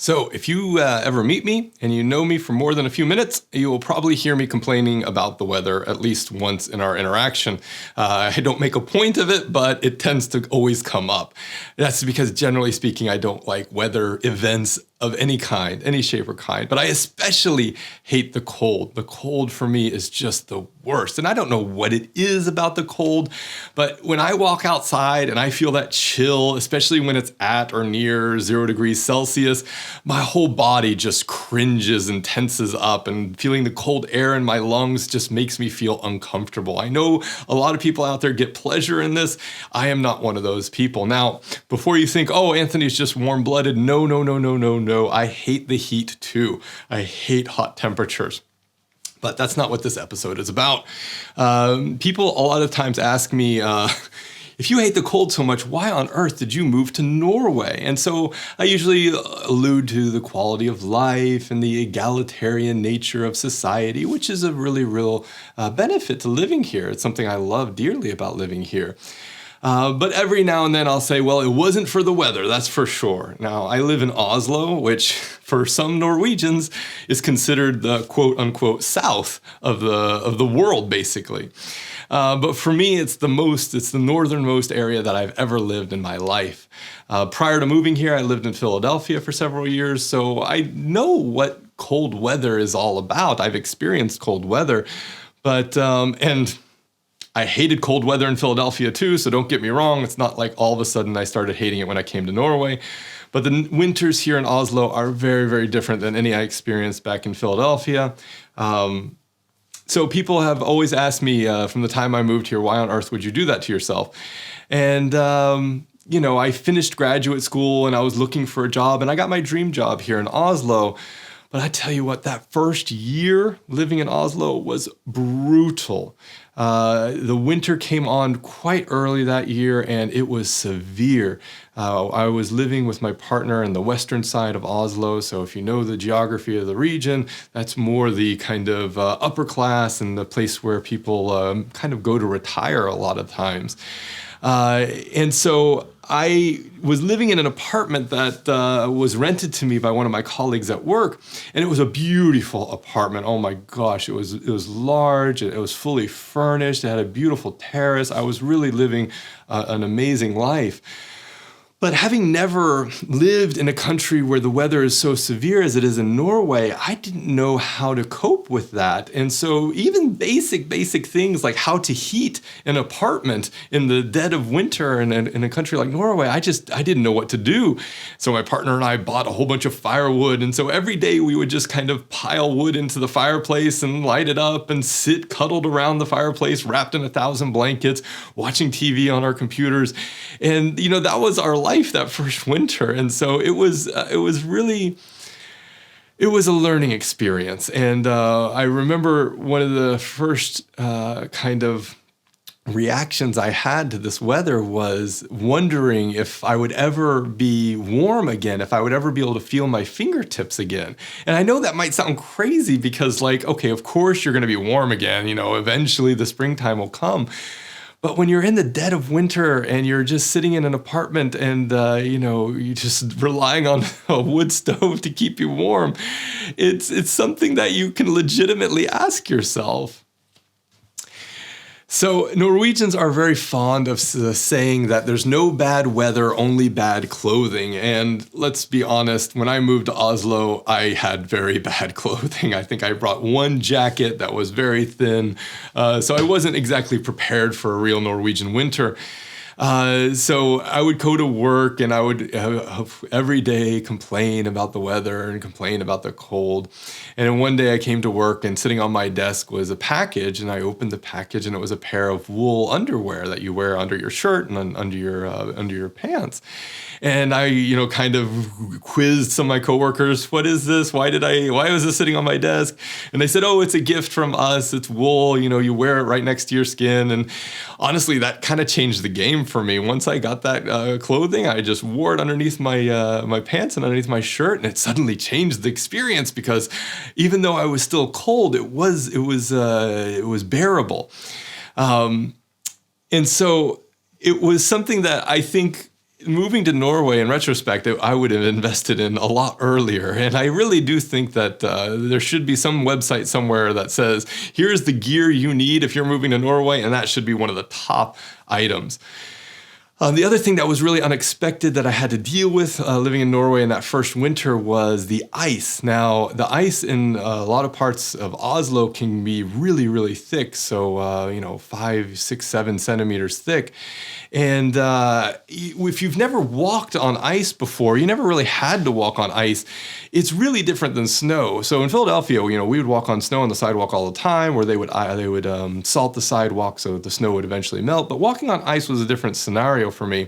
So if you ever meet me and you know me for more than a few minutes, you will probably hear me complaining about the weather at least once in our interaction. I don't make a point of it, but it tends to always come up. That's because generally speaking, I don't like weather events of any kind, any shape or kind, but I especially hate the cold. The cold for me is just the worst. And I don't know what it is about the cold, but when I walk outside and I feel that chill, especially when it's at or near 0 degrees Celsius, my whole body just cringes and tenses up, and feeling the cold air in my lungs just makes me feel uncomfortable. I know a lot of people out there get pleasure in this. I am not one of those people. Now, before you think, oh, Anthony's just warm-blooded, no. I hate the heat too. I hate hot temperatures. But that's not what this episode is about. People a lot of times ask me, if you hate the cold so much, why on earth did you move to Norway? And so I usually allude to the quality of life and the egalitarian nature of society, which is a really real benefit to living here. It's something I love dearly about living here. But every now and then I'll say, well, it wasn't for the weather, that's for sure. Now, I live in Oslo, which for some Norwegians is considered the quote unquote south of the world, basically. But for me, it's the northernmost area that I've ever lived in my life. Prior to moving here, I lived in Philadelphia for several years, so I know what cold weather is all about. I've experienced cold weather, and I hated cold weather in Philadelphia too, so don't get me wrong. It's not like all of a sudden I started hating it when I came to Norway. But the winters here in Oslo are very, very different than any I experienced back in Philadelphia. So people have always asked me from the time I moved here, why on earth would you do that to yourself? And I finished graduate school and I was looking for a job, and I got my dream job here in Oslo. But I tell you what, that first year living in Oslo was brutal. The winter came on quite early that year, and it was severe. I was living with my partner in the western side of Oslo, so if you know the geography of the region, that's more the kind of upper class and the place where people kind of go to retire a lot of times. And so I was living in an apartment that was rented to me by one of my colleagues at work, and it was a beautiful apartment. Oh my gosh, it was large, it was fully furnished, it had a beautiful terrace. I was really living an amazing life. But having never lived in a country where the weather is so severe as it is in Norway, I didn't know how to cope with that. And so even basic things like how to heat an apartment in the dead of winter in a country like Norway, I didn't know what to do. So my partner and I bought a whole bunch of firewood. And so every day we would just kind of pile wood into the fireplace and light it up and sit cuddled around the fireplace, wrapped in 1,000 blankets, watching TV on our computers. And, that was our life that first winter. And so it was a learning experience. And I remember one of the first kind of reactions I had to this weather was wondering if I would ever be warm again, if I would ever be able to feel my fingertips again. And I know that might sound crazy because, okay, of course you're going to be warm again, eventually the springtime will come. But when you're in the dead of winter and you're just sitting in an apartment and, you're just relying on a wood stove to keep you warm, it's something that you can legitimately ask yourself. So Norwegians are very fond of saying that there's no bad weather, only bad clothing. And let's be honest, when I moved to Oslo, I had very bad clothing. I think I brought one jacket that was very thin. So I wasn't exactly prepared for a real Norwegian winter. So I would go to work and I would every day complain about the weather and complain about the cold. And then one day I came to work and sitting on my desk was a package, and I opened the package and it was a pair of wool underwear that you wear under your shirt and under your pants. And I, kind of quizzed some of my coworkers, what is this? Why was this sitting on my desk? And they said, oh, it's a gift from us. It's wool, you wear it right next to your skin. And honestly, that kind of changed the game for me. Once I got that clothing, I just wore it underneath my pants and underneath my shirt, and it suddenly changed the experience because even though I was still cold, it was bearable. And so it was something that I think moving to Norway, in retrospect, I would have invested in a lot earlier. And I really do think that there should be some website somewhere that says, here's the gear you need if you're moving to Norway, and that should be one of the top items. The other thing that was really unexpected that I had to deal with living in Norway in that first winter was the ice. Now, the ice in a lot of parts of Oslo can be really, really thick. So, 5, 6, 7 centimeters thick. And if you've never walked on ice before, you never really had to walk on ice. It's really different than snow. So in Philadelphia, we would walk on snow on the sidewalk all the time, where they would salt the sidewalk so the snow would eventually melt. But walking on ice was a different scenario for me.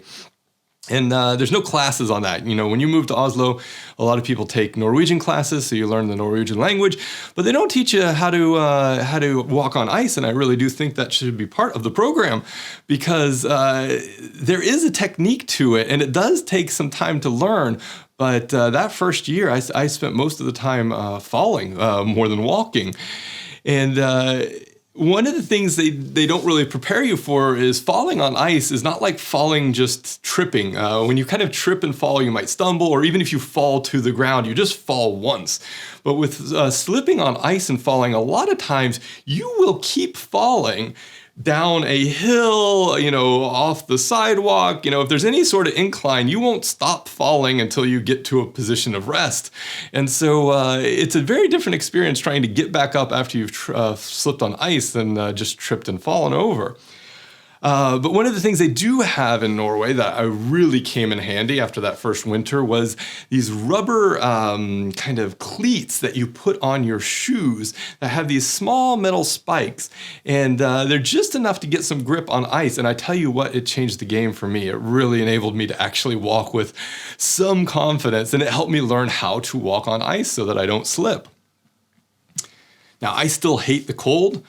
And there's no classes on that. When you move to Oslo, a lot of people take Norwegian classes, so you learn the Norwegian language, but they don't teach you how to walk on ice. And I really do think that should be part of the program, because there is a technique to it, and it does take some time to learn. But that first year, I spent most of the time falling more than walking. And one of the things they don't really prepare you for is falling on ice is not like falling just tripping. When you kind of trip and fall, you might stumble, or even if you fall to the ground, you just fall once. But with slipping on ice and falling, a lot of times you will keep falling down a hill, off the sidewalk. If there's any sort of incline, you won't stop falling until you get to a position of rest. And so it's a very different experience trying to get back up after you've slipped on ice than just tripped and fallen over. But one of the things they do have in Norway that I really came in handy after that first winter was these rubber kind of cleats that you put on your shoes that have these small metal spikes. And they're just enough to get some grip on ice. And I tell you what, it changed the game for me. It really enabled me to actually walk with some confidence. And it helped me learn how to walk on ice so that I don't slip. Now, I still hate the cold.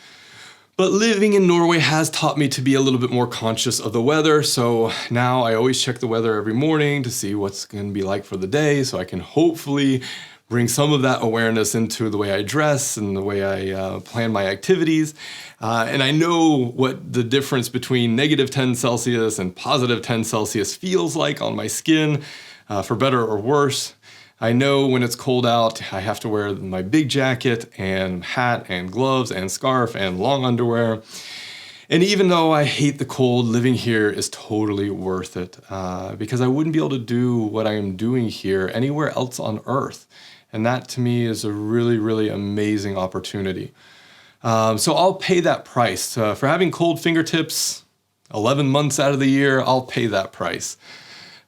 But living in Norway has taught me to be a little bit more conscious of the weather. So now I always check the weather every morning to see what's going to be like for the day, so I can hopefully bring some of that awareness into the way I dress and the way I plan my activities. And I know what the difference between negative 10 Celsius and positive 10 Celsius feels like on my skin, for better or worse. I know when it's cold out, I have to wear my big jacket and hat and gloves and scarf and long underwear. And even though I hate the cold, living here is totally worth it, because I wouldn't be able to do what I am doing here anywhere else on Earth. And that to me is a really, really amazing opportunity. So I'll pay that price. For having cold fingertips 11 months out of the year, I'll pay that price.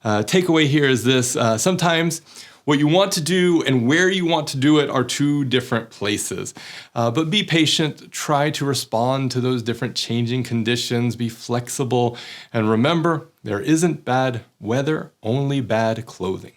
Takeaway here is this: sometimes what you want to do and where you want to do it are two different places. But be patient, try to respond to those different changing conditions, be flexible, and remember, there isn't bad weather, only bad clothing.